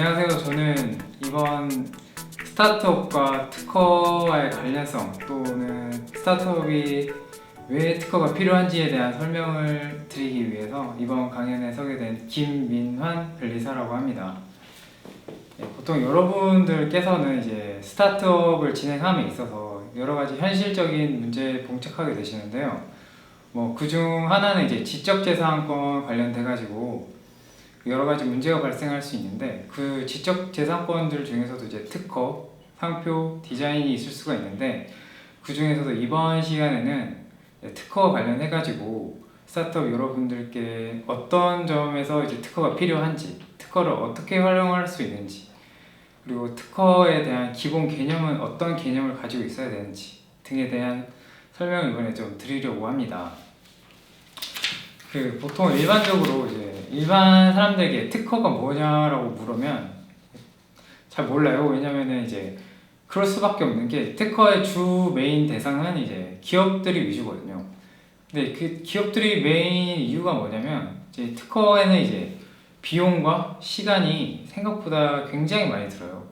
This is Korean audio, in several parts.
안녕하세요. 저는 이번 스타트업과 특허와의 관련성 또는 스타트업이 왜 특허가 필요한지에 대한 설명을 드리기 위해서 이번 강연에 서게 된 김민환 변리사라고 합니다. 보통 여러분들께서는 이제 스타트업을 진행함에 있어서 여러 가지 현실적인 문제에 봉착하게 되시는데요. 그중 하나는 이제 지적재산권 관련돼 가지고 여러 가지 문제가 발생할 수 있는데, 그 지적재산권들 중에서도 이제 특허, 상표, 디자인이 있을 수가 있는데, 그 중에서도 이번 시간에는 특허 관련해 가지고 스타트업 여러분들께 어떤 점에서 이제 특허가 필요한지, 특허를 어떻게 활용할 수 있는지, 그리고 특허에 대한 기본 개념은 어떤 개념을 가지고 있어야 되는지 등에 대한 설명을 이번에 좀 드리려고 합니다. 보통 일반적으로 이제 일반 사람들에게 특허가 뭐냐라고 물으면 잘 몰라요. 왜냐면은 이제 그럴 수밖에 없는 게, 특허의 주 메인 대상은 이제 기업들이 위주거든요. 근데 그 기업들이 메인 이유가 뭐냐면, 이제 특허에는 이제 비용과 시간이 생각보다 굉장히 많이 들어요.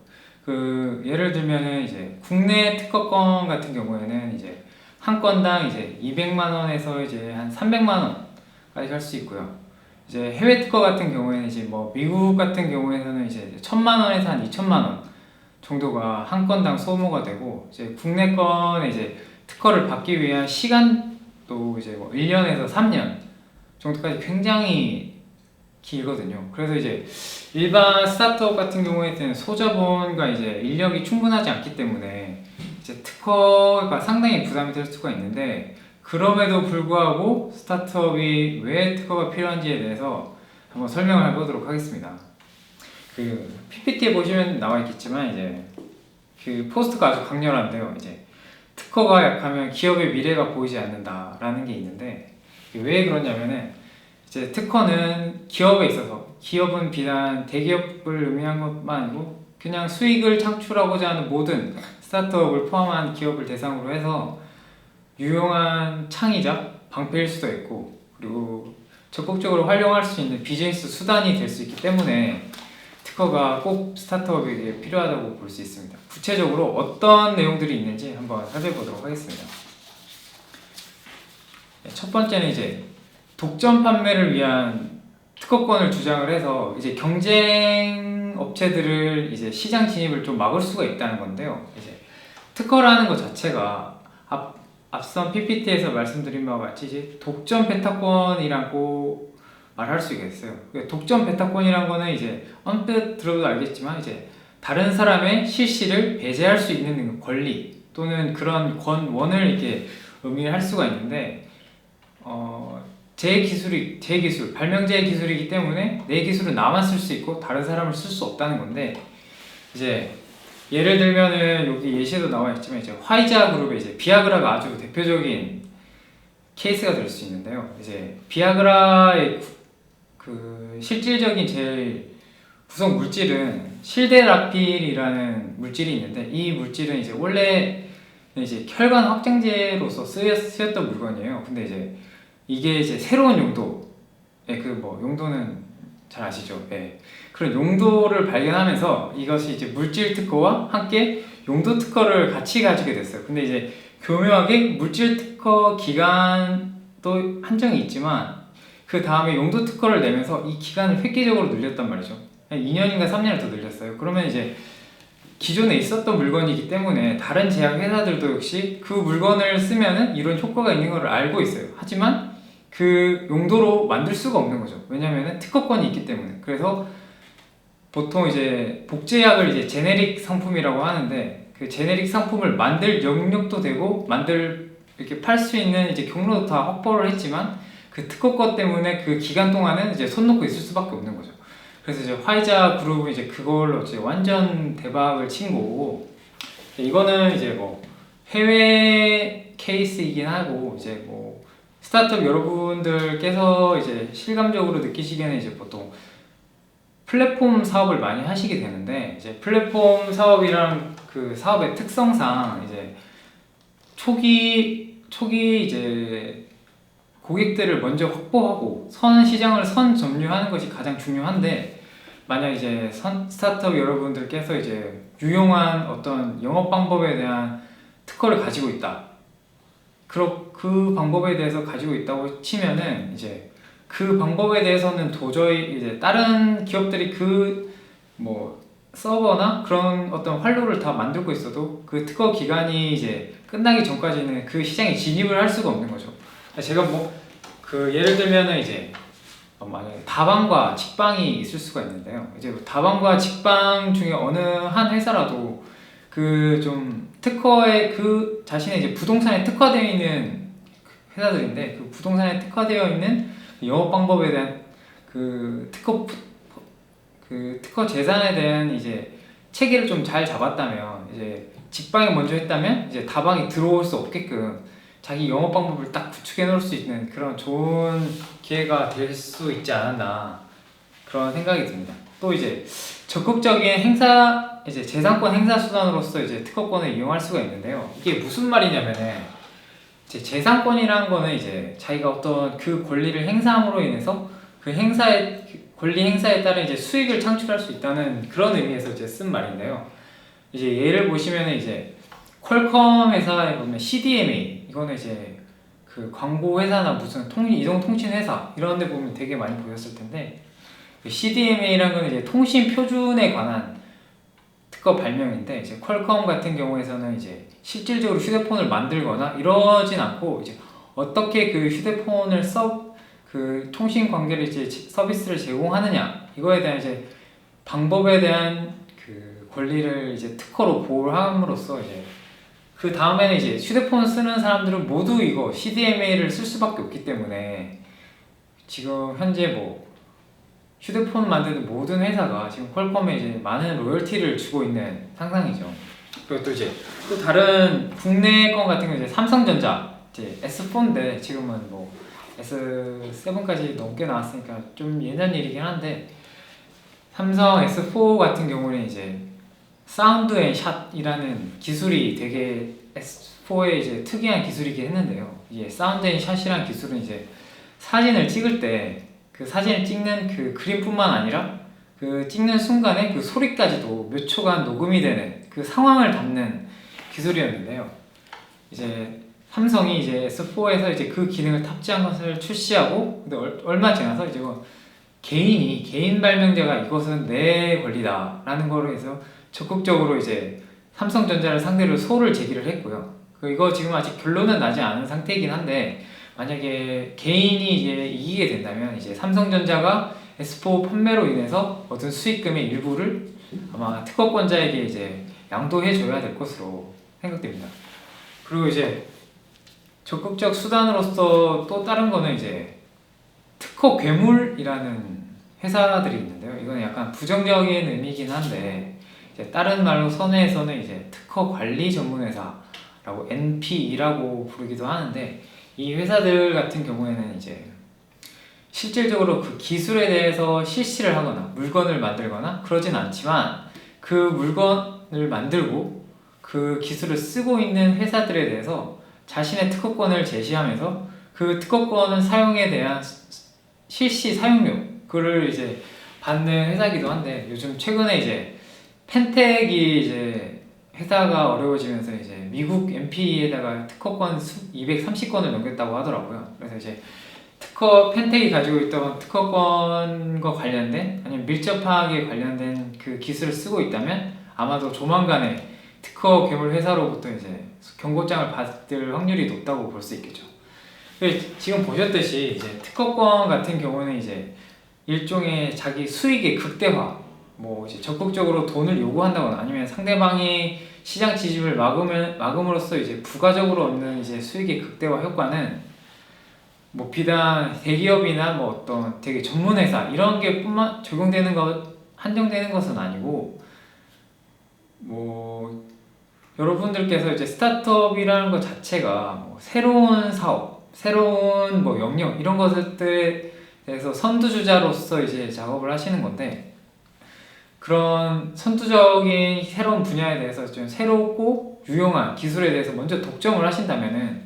예를 들면은 이제 국내 특허권 같은 경우에는 이제 한 건당 이제 200만 원에서 이제 한 300만 원까지 할 수 있고요. 이제 해외 특허 같은 경우에는 이제 미국 같은 경우에는 이제 1000만 원에서 한 2000만 원 정도가 한 건당 소모가 되고, 이제 국내 건에 이제 특허를 받기 위한 시간도 이제 1년에서 3년 정도까지 굉장히 길거든요. 그래서 이제 일반 스타트업 같은 경우에는 소자본과 이제 인력이 충분하지 않기 때문에 이제 특허가 상당히 부담이 될 수가 있는데, 그럼에도 불구하고 스타트업이 왜 특허가 필요한지에 대해서 한번 설명을 해보도록 하겠습니다. PPT에 보시면 나와 있겠지만, 이제 포스트가 아주 강렬한데요. 이제 특허가 약하면 기업의 미래가 보이지 않는다라는 게 있는데, 왜 그러냐면은 이제 특허는 기업에 있어서, 기업은 비단 대기업을 의미한 것만 아니고 그냥 수익을 창출하고자 하는 모든 스타트업을 포함한 기업을 대상으로 해서 유용한 창의자, 방패일 수도 있고, 그리고 적극적으로 활용할 수 있는 비즈니스 수단이 될 수 있기 때문에 특허가 꼭 스타트업에게 필요하다고 볼 수 있습니다. 구체적으로 어떤 내용들이 있는지 한번 살펴보도록 하겠습니다. 첫 번째는 이제 독점 판매를 위한 특허권을 주장을 해서 이제 경쟁 업체들을 이제 시장 진입을 좀 막을 수가 있다는 건데요. 이제 특허라는 것 자체가 앞선 PPT에서 말씀드린 바와 같이 이제 독점 배타권이라고 말할 수가 있어요. 독점 배타권이란 거는 이제 언뜻 들어도 알겠지만, 이제 다른 사람의 실시를 배제할 수 있는 권리 또는 그런 권원을 이렇게 의미할 수가 있는데, 제 기술, 발명자의 기술이기 때문에 내 기술은 나만 쓸 수 있고 다른 사람을 쓸 수 없다는 건데, 이제 예를 들면은 여기 예시에도 나와 있지만, 이제 화이자 그룹의 이제 비아그라가 아주 대표적인 케이스가 될 수 있는데요. 이제 비아그라의 실질적인 제일 구성 물질은 실데나필이라는 물질이 있는데, 이 물질은 이제 원래 이제 혈관 확장제로서 쓰였던 물건이에요. 근데 이제 이게 이제 새로운 용도의 용도는 잘 아시죠? 네. 그런 용도를 발견하면서 이것이 이제 물질 특허와 함께 용도 특허를 같이 가지게 됐어요. 근데 이제 교묘하게 물질 특허 기간도 한정이 있지만, 그 다음에 용도 특허를 내면서 이 기간을 획기적으로 늘렸단 말이죠. 2년인가 3년을 더 늘렸어요. 그러면 이제 기존에 있었던 물건이기 때문에 다른 제약 회사들도 역시 그 물건을 쓰면은 이런 효과가 있는 걸 알고 있어요. 하지만 그 용도로 만들 수가 없는 거죠. 왜냐면은 특허권이 있기 때문에. 그래서 보통 이제 복제약을 이제 제네릭 상품이라고 하는데, 그 제네릭 상품을 만들 영역도 되고 이렇게 팔 수 있는 이제 경로도 다 확보를 했지만, 그 특허권 때문에 그 기간 동안은 이제 손 놓고 있을 수밖에 없는 거죠. 그래서 이제 화이자 그룹은 이제 그걸로 이제 완전 대박을 친 거고, 이거는 이제 해외 케이스이긴 하고, 이제 스타트업 여러분들께서 이제 실감적으로 느끼시기에는 이제 보통 플랫폼 사업을 많이 하시게 되는데, 이제 플랫폼 사업이랑 그 사업의 특성상 이제 초기 이제 고객들을 먼저 확보하고 시장을 점유하는 것이 가장 중요한데, 만약 이제 스타트업 여러분들께서 이제 유용한 어떤 영업 방법에 대한 특허를 가지고 있다. 그 방법에 대해서 가지고 있다고 치면은 이제 그 방법에 대해서는 도저히 이제 다른 기업들이 그 뭐 서버나 그런 어떤 활로를 다 만들고 있어도 그 특허 기간이 이제 끝나기 전까지는 그 시장에 진입을 할 수가 없는 거죠. 제가 뭐 그 예를 들면은 이제 만약에 다방과 직방이 있을 수가 있는데요. 이제 다방과 직방 중에 어느 한 회사라도 그 좀 특허에 그 자신의 이제 부동산에 특화되어 있는 회사들인데 그 부동산에 특화되어 있는 영업 방법에 대한 그 특허 재산에 대한 이제 체계를 좀 잘 잡았다면 이제 직방이 먼저 했다면 이제 다방이 들어올 수 없게끔 자기 영업 방법을 딱 구축해 놓을 수 있는 그런 좋은 기회가 될 수 있지 않았나 그런 생각이 듭니다. 또 이제 적극적인 이제 재산권 행사 수단으로서 이제 특허권을 이용할 수가 있는데요. 이게 무슨 말이냐면은 이제 재산권이라는 거는 이제 자기가 어떤 그 권리를 행사함으로 인해서 그 권리 행사에 따른 이제 수익을 창출할 수 있다는 그런 의미에서 이제 쓴 말인데요. 이제 예를 보시면은 이제 퀄컴 회사에 보면 CDMA 이거는 이제 그 광고 회사나 무슨 이동통신 회사 이런 데 보면 되게 많이 보였을 텐데 그 CDMA라는 건 이제 통신 표준에 관한 특허 발명인데 이제 퀄컴 같은 경우에서는 이제 실질적으로 휴대폰을 만들거나 이러진 않고 이제 어떻게 그 휴대폰을 그 통신 관계를 이제 서비스를 제공하느냐 이거에 대한 이제 방법에 대한 그 권리를 이제 특허로 보호함으로써 이제 그 다음에는 이제 휴대폰 쓰는 사람들은 모두 이거 CDMA를 쓸 수밖에 없기 때문에 지금 현재 뭐 휴대폰 만드는 모든 회사가 지금 퀄컴에 이제 많은 로열티를 주고 있는 상황이죠. 그리고 또 이제 또 다른 국내 건 같은 경우 이제 삼성전자 이제 S4인데 지금은 뭐 S7까지 넘게 나왔으니까 좀 예전 일이긴 한데 삼성 S4 같은 경우는 이제 사운드 앤 샷이라는 기술이 되게 S4의 이제 특이한 기술이긴 했는데요. 이게 사운드 앤 샷이라는 기술은 이제 사진을 찍을 때 그 사진을 찍는 그 그림뿐만 아니라 그 찍는 순간에 그 소리까지도 몇 초간 녹음이 되는 그 상황을 담는 기술이었는데요. 이제 삼성이 이제 S4에서 이제 그 기능을 탑재한 것을 출시하고 근데 얼마 지나서 이제 뭐 개인 발명자가 이것은 내 권리다라는 거로 해서 적극적으로 이제 삼성전자를 상대로 소를 제기를 했고요. 이거 지금 아직 결론은 나지 않은 상태이긴 한데 만약에 개인이 이제 이기게 된다면 이제 삼성전자가 S4 판매로 인해서 얻은 수익금의 일부를 아마 특허권자에게 이제 양도해 줘야 될 것으로 생각됩니다. 그리고 이제 적극적 수단으로서 또 다른 거는 이제 특허 괴물이라는 회사들이 있는데요. 이거는 약간 부정적인 의미긴 한데 이제 다른 말로 선회에서는 이제 특허 관리 전문 회사라고 NPE라고 부르기도 하는데 이 회사들 같은 경우에는 이제 실질적으로 그 기술에 대해서 실시를 하거나 물건을 만들거나 그러진 않지만 그 물건을 만들고 그 기술을 쓰고 있는 회사들에 대해서 자신의 특허권을 제시하면서 그 특허권 사용에 대한 실시 사용료 그를 이제 받는 회사이기도 한데 요즘 최근에 이제 펜텍이 이제 회사가 어려워지면서 이제 미국 MP에다가 특허권 230건을 넘겼다고 하더라고요. 그래서 이제 펜텍이 가지고 있던 특허권과 관련된 아니면 밀접하게 관련된 그 기술을 쓰고 있다면 아마도 조만간에 특허 괴물 회사로부터 이제 경고장을 받을 확률이 높다고 볼 수 있겠죠. 지금 보셨듯이 이제 특허권 같은 경우는 이제 일종의 자기 수익의 극대화, 뭐 이제 적극적으로 돈을 요구한다거나 아니면 상대방이 시장 진입을 막음으로써 이제 부가적으로 얻는 이제 수익의 극대화 효과는 뭐 비단 대기업이나 뭐 어떤 되게 전문 회사 이런 게 뿐만 적용되는 한정되는 것은 아니고 뭐 여러분들께서 이제 스타트업이라는 것 자체가 뭐 새로운 사업, 새로운 뭐 영역 이런 것들에 대해서 선두주자로서 이제 작업을 하시는 건데 그런 선두적인 새로운 분야에 대해서 좀 새롭고 유용한 기술에 대해서 먼저 독점을 하신다면은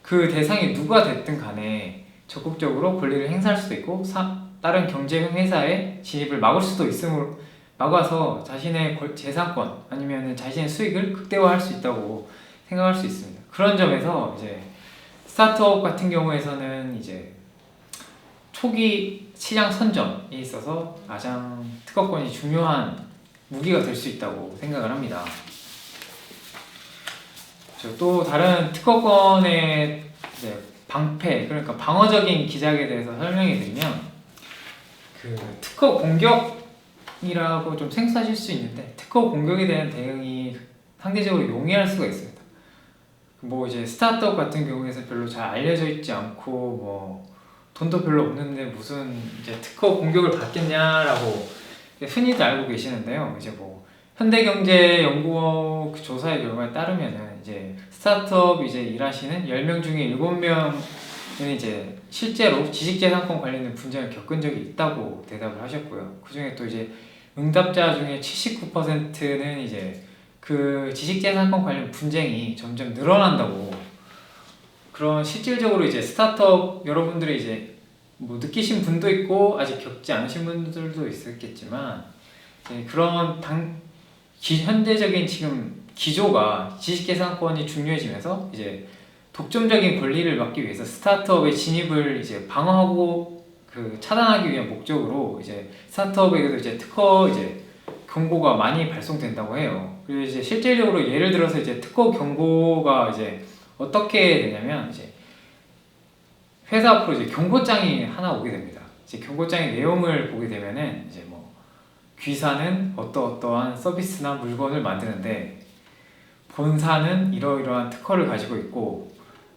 그 대상이 누가 됐든 간에 적극적으로 권리를 행사할 수도 있고 다른 경쟁 회사의 진입을 막을 수도 있으므로 막아서 자신의 재산권 아니면 자신의 수익을 극대화할 수 있다고 생각할 수 있습니다. 그런 점에서 이제 스타트업 같은 경우에서는 이제 초기 시장 선점에 있어서 가장 특허권이 중요한 무기가 될 수 있다고 생각을 합니다. 또 다른 특허권의 방패, 그러니까 방어적인 기작에 대해서 설명해 드리면, 그 특허 공격이라고 좀 생소하실 수 있는데, 특허 공격에 대한 대응이 상대적으로 용이할 수가 있습니다. 뭐 이제 스타트업 같은 경우에서 별로 잘 알려져 있지 않고 뭐 돈도 별로 없는데 무슨 이제 특허 공격을 받겠냐라고 흔히들 알고 계시는데요. 이제 뭐 현대경제연구원 그 조사의 결과에 따르면은 이제 스타트업 이제 일하시는 10명 중에 7명은 이제 실제로 지식재산권 관련된 분쟁을 겪은 적이 있다고 대답을 하셨고요. 그 중에 또 이제 응답자 중에 79%는 이제 그 지식재산권 관련 분쟁이 점점 늘어난다고, 그런 실질적으로 이제 스타트업 여러분들이 이제 뭐 느끼신 분도 있고 아직 겪지 않으신 분들도 있었겠지만, 이제 그런 현대적인 지금 기조가 지식재산권이 중요해지면서 이제 독점적인 권리를 막기 위해서 스타트업의 진입을 이제 방어하고 그 차단하기 위한 목적으로 이제 스타트업에게도 이제 특허 이제 경고가 많이 발송된다고 해요. 그리고 이제 실질적으로 예를 들어서 이제 특허 경고가 이제 어떻게 되냐면, 이제 회사 앞으로 이제 경고장이 하나 오게 됩니다. 이제 경고장의 내용을 보게 되면은 이제 뭐 귀사는 어떠어떠한 서비스나 물건을 만드는데 본사는 이러이러한 특허를 가지고 있고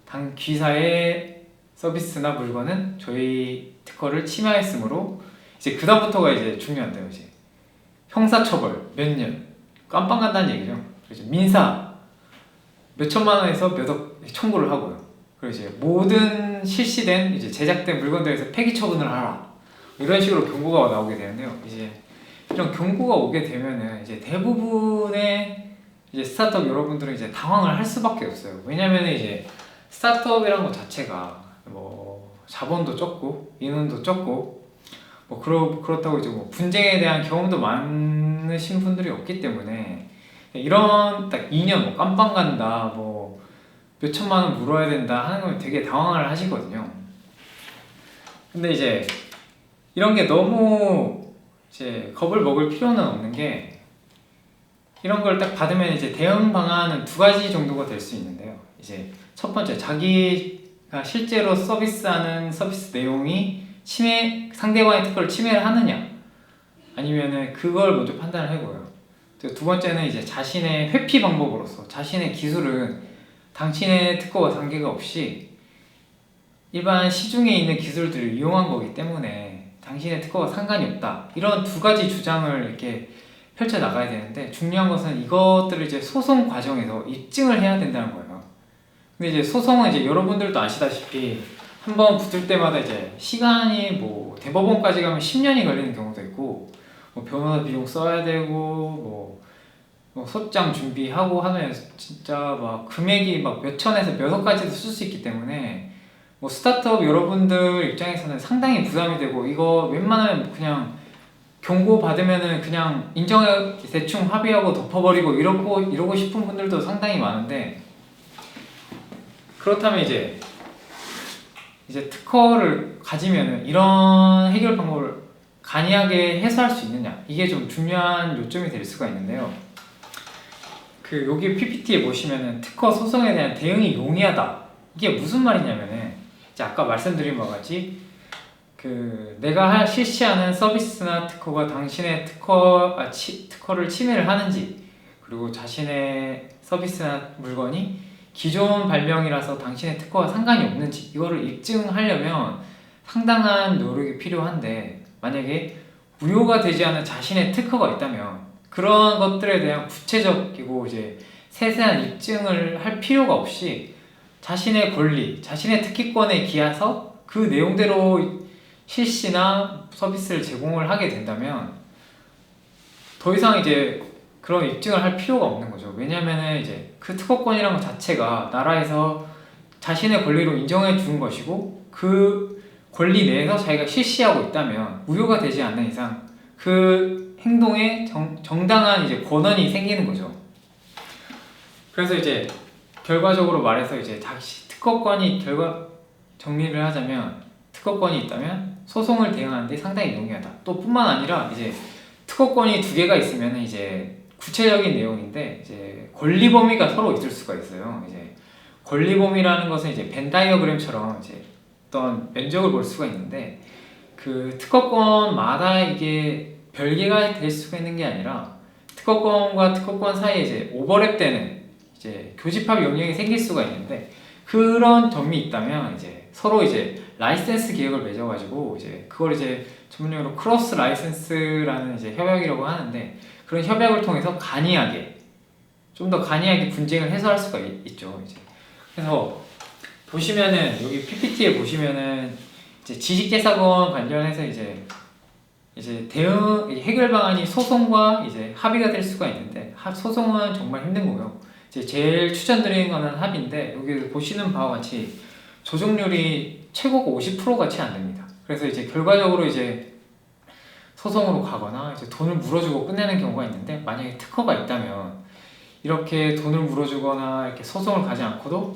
당 귀사의 서비스나 물건은 저희 특허를 침해했으므로, 이제 그다음부터가 이제 중요한데요. 이제 형사처벌 몇 년 깜빵 간다는 얘기죠. 그래서 민사 몇 천만 원에서 몇억 청구를 하고요. 그리고 이제 모든 실시된 이제 제작된 물건들에서 폐기 처분을 하라, 이런 식으로 경고가 나오게 되는데요. 이제 이런 경고가 오게 되면은 이제 대부분의 이제 스타트업 여러분들은 이제 당황을 할 수밖에 없어요. 왜냐면 이제 스타트업이라는 것 자체가 뭐 자본도 적고 인원도 적고 뭐 그렇다고 이제 뭐 분쟁에 대한 경험도 많으신 분들이 없기 때문에 이런 딱 2년 뭐 깜빵 간다 뭐 몇천만 원 물어야 된다 하는 건 되게 당황을 하시거든요. 근데 이제 이런 게 너무 이제 겁을 먹을 필요는 없는 게, 이런 걸 딱 받으면 이제 대응 방안은 두 가지 정도가 될 수 있는데요. 이제 첫 번째, 자기가 실제로 서비스하는 서비스 내용이 상대방의 특허를 침해를 하느냐, 아니면은 그걸 먼저 판단을 해보고요. 두 번째는 이제 자신의 회피 방법으로서 자신의 기술은 당신의 특허와 관계가 없이 일반 시중에 있는 기술들을 이용한 거기 때문에 당신의 특허와 상관이 없다, 이런 두 가지 주장을 이렇게 펼쳐 나가야 되는데, 중요한 것은 이것들을 이제 소송 과정에서 입증을 해야 된다는 거예요. 근데 이제 소송은 이제 여러분들도 아시다시피 한번 붙을 때마다 이제 시간이 뭐 대법원까지 가면 10년이 걸리는 경우도 있고, 뭐 변호사 비용 써야 되고 뭐 소장 준비하고 하면 진짜 막 금액이 막 몇 천에서 몇 억까지도 쓸 수 있기 때문에 뭐 스타트업 여러분들 입장에서는 상당히 부담이 되고, 이거 웬만하면 그냥 경고 받으면은 그냥 인정해 대충 합의하고 덮어버리고 이러고 싶은 분들도 상당히 많은데, 그렇다면 이제 특허를 가지면은 이런 해결 방법을 간이하게 해소할 수 있느냐, 이게 좀 중요한 요점이 될 수가 있는데요. 그 여기 PPT에 보시면은 특허 소송에 대한 대응이 용이하다, 이게 무슨 말이냐면은 이제 아까 말씀드린 바와 같이 그 내가 실시하는 서비스나 특허가 당신의 특허를 침해를 하는지, 그리고 자신의 서비스나 물건이 기존 발명이라서 당신의 특허와 상관이 없는지, 이거를 입증하려면 상당한 노력이 필요한데, 만약에 무효가 되지 않은 자신의 특허가 있다면 그런 것들에 대한 구체적이고 이제 세세한 입증을 할 필요가 없이 자신의 권리, 자신의 특기권에 기해서 그 내용대로 실시나 서비스를 제공을 하게 된다면 더 이상 이제 그런 입증을 할 필요가 없는 거죠. 왜냐면은 이제 그 특허권이라는 것 자체가 나라에서 자신의 권리로 인정해 준 것이고, 그 권리 내에서 자기가 실시하고 있다면 무효가 되지 않는 이상 그 행동에 정당한 이제 권한이 생기는 거죠. 그래서 이제 결과적으로 말해서 이제 다시 특허권이 정리를 하자면 특허권이 있다면 소송을 대응하는데 상당히 용이하다. 또 뿐만 아니라 이제 특허권이 두 개가 있으면 이제 구체적인 내용인데 이제 권리 범위가 서로 있을 수가 있어요. 이제 권리 범위라는 것은 이제 벤 다이어그램처럼 이제 어떤 면적을 볼 수가 있는데 그 특허권마다 이게 별개가 될 수가 있는 게 아니라 특허권과 특허권 사이에 이제 오버랩되는 이제 교집합 영역이 생길 수가 있는데 그런 점이 있다면 이제 서로 이제 라이센스 계약을 맺어가지고 이제 그걸 이제 전문용어로 크로스 라이센스라는 이제 협약이라고 하는데 그런 협약을 통해서 간이하게 좀 더 간이하게 분쟁을 해소할 수가 있죠. 이제 그래서 보시면은 여기 PPT에 보시면은 이제 지식재산권 관련해서 이제 대응 해결 방안이 소송과 이제 합의가 될 수가 있는데 소송은 정말 힘든 거고요. 이제 제일 추천드리는 거는 합의인데 여기 보시는 바와 같이 조정률이 최고가 50% 같이 안 됩니다. 그래서 이제 결과적으로 이제 소송으로 가거나 이제 돈을 물어주고 끝내는 경우가 있는데 만약에 특허가 있다면 이렇게 돈을 물어주거나 이렇게 소송을 가지 않고도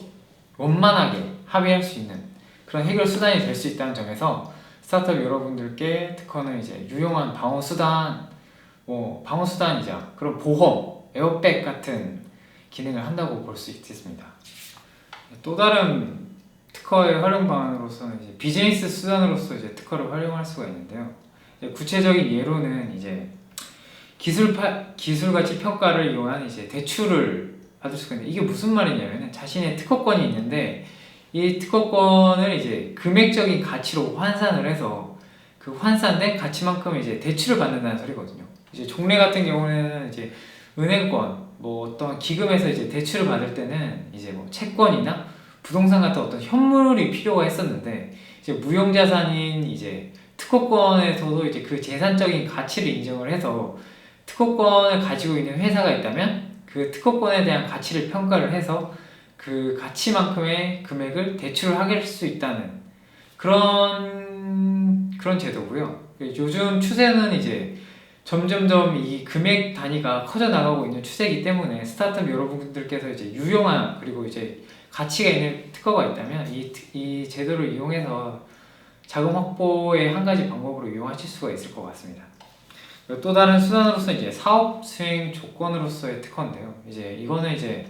원만하게 합의할 수 있는 그런 해결 수단이 될 수 있다는 점에서 스타트업 여러분들께 특허는 이제 유용한 방어 수단이자 그런 보험, 에어백 같은 기능을 한다고 볼 수 있겠습니다. 또 다른 특허의 활용 방안으로서는 이제 비즈니스 수단으로서 이제 특허를 활용할 수가 있는데요. 이제 구체적인 예로는 이제 기술 가치 평가를 이용한 이제 대출을 받을 수가 있는데 이게 무슨 말이냐면은 자신의 특허권이 있는데 이 특허권을 이제 금액적인 가치로 환산을 해서 그 환산된 가치만큼 이제 대출을 받는다는 소리거든요. 이제 종래 같은 경우는 이제 은행권 뭐 어떤 기금에서 이제 대출을 받을 때는 이제 뭐 채권이나 부동산 같은 어떤 현물이 필요가 했었는데 이제 무형자산인 이제 특허권에서도 이제 그 재산적인 가치를 인정을 해서 특허권을 가지고 있는 회사가 있다면 그 특허권에 대한 가치를 평가를 해서 그 가치만큼의 금액을 대출을 하게 할 수 있다는 그런 제도고요. 요즘 추세는 이제 점점점 이 금액 단위가 커져 나가고 있는 추세이기 때문에 스타트업 여러분들께서 이제 유용한 그리고 이제 가치가 있는 특허가 있다면 이 제도를 이용해서 자금 확보의 한 가지 방법으로 이용하실 수가 있을 것 같습니다. 또 다른 수단으로서 이제 사업 수행 조건으로서의 특허인데요. 이제 이거는 이제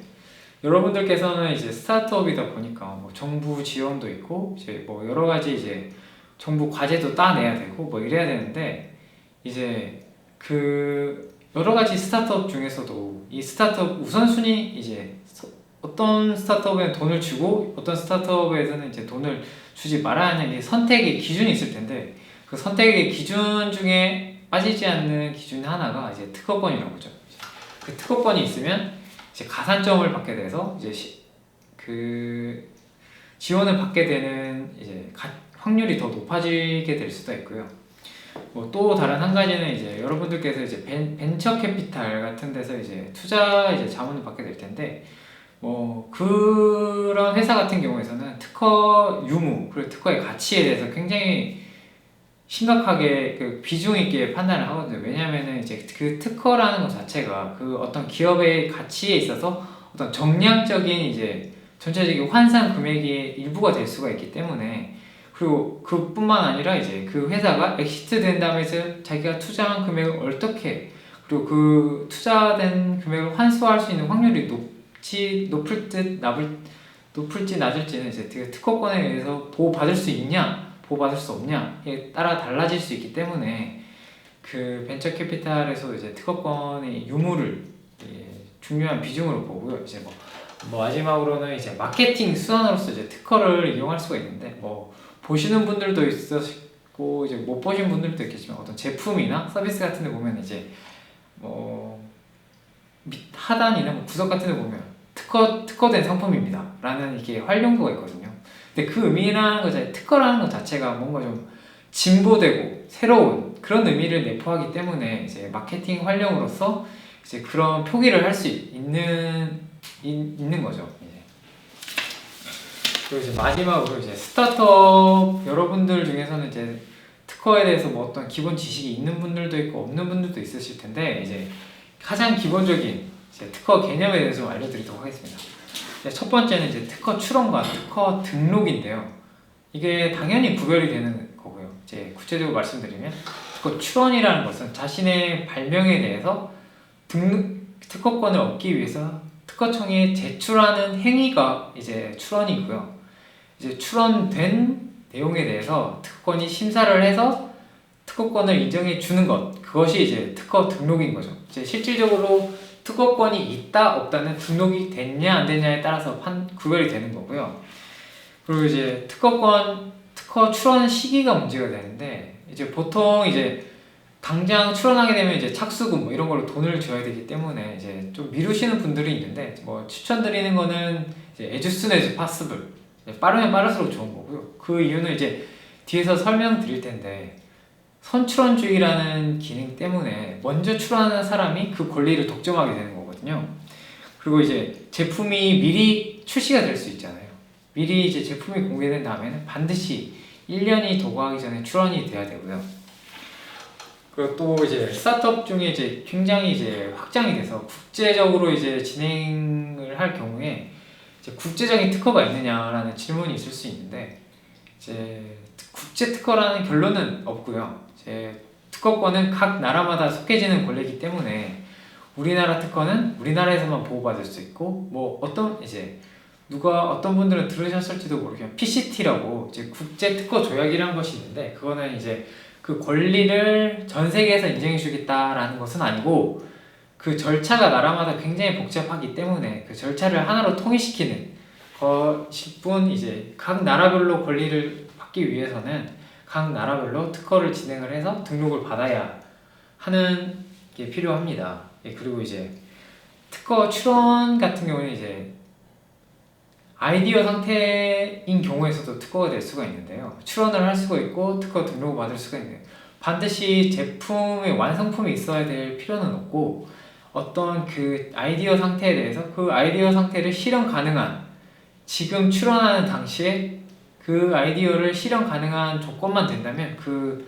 여러분들께서는 이제 스타트업이다 보니까 뭐 정부 지원도 있고 이제 뭐 여러 가지 이제 정부 과제도 따내야 되고 뭐 이래야 되는데 이제 그 여러 가지 스타트업 중에서도 이 스타트업 우선순위 이제 어떤 스타트업에는 돈을 주고 어떤 스타트업에서는 이제 돈을 주지 말아야 하는 게 선택의 기준이 있을 텐데 그 선택의 기준 중에 빠지지 않는 기준 하나가 이제 특허권이라고 하죠. 그 특허권이 있으면 이제 가산점을 받게 돼서 이제 그 지원을 받게 되는 이제 확률이 더 높아지게 될 수도 있고요. 뭐 또 다른 한 가지는 이제 여러분들께서 이제 벤처 캐피탈 같은 데서 이제 투자 이제 자문을 받게 될 텐데 뭐 그런 회사 같은 경우에서는 특허 유무 그리고 특허의 가치에 대해서 굉장히 심각하게 그 비중 있게 판단을 하거든요. 왜냐하면은 이제 그 특허라는 것 자체가 그 어떤 기업의 가치에 있어서 어떤 정량적인 이제 전체적인 환산 금액의 일부가 될 수가 있기 때문에 그리고 그뿐만 아니라 이제 그 회사가 엑시트 된 다음에 자기가 투자한 금액을 어떻게 그리고 그 투자된 금액을 환수할 수 있는 확률이 높을지 낮을지는 이제 특허권에 의해서 보호받을 수 있냐 보호받을 수 없냐에 따라 달라질 수 있기 때문에 그 벤처 캐피탈에서 이제 특허권의 유무를 중요한 비중으로 보고요. 이제 뭐 마지막으로는 이제 마케팅 수단으로서 이제 특허를 이용할 수가 있는데 뭐 보시는 분들도 있으시고 이제 못 보신 분들도 있겠지만 어떤 제품이나 서비스 같은 데 보면 이제 뭐 하단이나 뭐 구석 같은 데 보면 특허된 상품입니다 라는 이게 활용도가 있거든요. 근데 그 의미라는 것 자체, 특허라는 것 자체가 뭔가 좀 진보되고 새로운 그런 의미를 내포하기 때문에 이제 마케팅 활용으로서 이제 그런 표기를 할 수 있는 거죠. 그리고 이제 마지막으로 이제 스타트업 여러분들 중에서는 이제 특허에 대해서 뭐 어떤 기본 지식이 있는 분들도 있고 없는 분들도 있으실 텐데 이제 가장 기본적인 이제 특허 개념에 대해서 좀 알려드리도록 하겠습니다. 첫 번째는 이제 특허 출원과 특허 등록인데요. 이게 당연히 구별이 되는 거고요. 이제 구체적으로 말씀드리면 특허 출원이라는 것은 자신의 발명에 대해서 특허권을 얻기 위해서 특허청에 제출하는 행위가 이제 출원이고요. 이제 출원된 내용에 대해서 특허권이 심사를 해서 특허권을 인정해 주는 것, 그것이 이제 특허 등록인 거죠. 이제 실질적으로 특허권이 있다 없다는 등록이 됐냐 안 됐냐에 따라서 구별이 되는 거고요. 그리고 이제 특허 출원 시기가 문제가 되는데 이제 보통 이제 당장 출원하게 되면 이제 착수금 뭐 이런 걸로 돈을 줘야 되기 때문에 이제 좀 미루시는 분들이 있는데 뭐 추천드리는 거는 이제 as soon as possible, 빠르면 빠를수록 좋은 거고요. 그 이유는 이제 뒤에서 설명드릴 텐데 선출원주의라는 기능 때문에 먼저 출원하는 사람이 그 권리를 독점하게 되는 거거든요. 그리고 이제 제품이 미리 출시가 될 수 있잖아요. 미리 이제 제품이 공개된 다음에는 반드시 1년이 도과하기 전에 출원이 돼야 되고요. 그리고 또 이제 스타트업 중에 이제 굉장히 이제 확장이 돼서 국제적으로 이제 진행을 할 경우에 이제 국제적인 특허가 있느냐라는 질문이 있을 수 있는데 이제 국제 특허라는 결론은 없고요. 이제 특허권은 각 나라마다 속해지는 권리이기 때문에 우리나라 특허는 우리나라에서만 보호받을 수 있고 뭐 어떤 분들은 들으셨을지도 모르겠어요. PCT라고 이제 국제 특허 조약이라는 것이 있는데 그거는 이제 그 권리를 전 세계에서 인정해 주겠다라는 것은 아니고 그 절차가 나라마다 굉장히 복잡하기 때문에 그 절차를 하나로 통일시키는 것일 뿐 이제 각 나라별로 권리를 받기 위해서는 각 나라별로 특허를 진행을 해서 등록을 받아야 하는 게 필요합니다. 그리고 이제 특허 출원 같은 경우는 이제 아이디어 상태인 경우에서도 특허가 될 수가 있는데요. 출원을 할 수가 있고 특허 등록을 받을 수가 있는데 반드시 제품의 완성품이 있어야 될 필요는 없고 어떤 그 아이디어 상태에 대해서 그 아이디어 상태를 실현 가능한 지금 출원하는 당시에 그 아이디어를 실현 가능한 조건만 된다면 그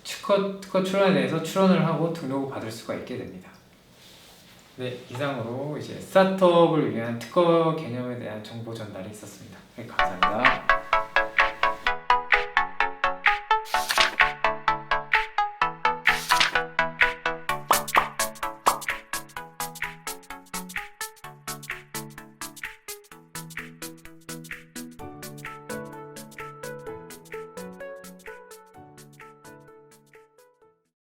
특허 출원에 대해서 출원을 하고 등록을 받을 수가 있게 됩니다. 네, 이상으로 이제 스타트업을 위한 특허 개념에 대한 정보 전달이 있었습니다. 네, 감사합니다.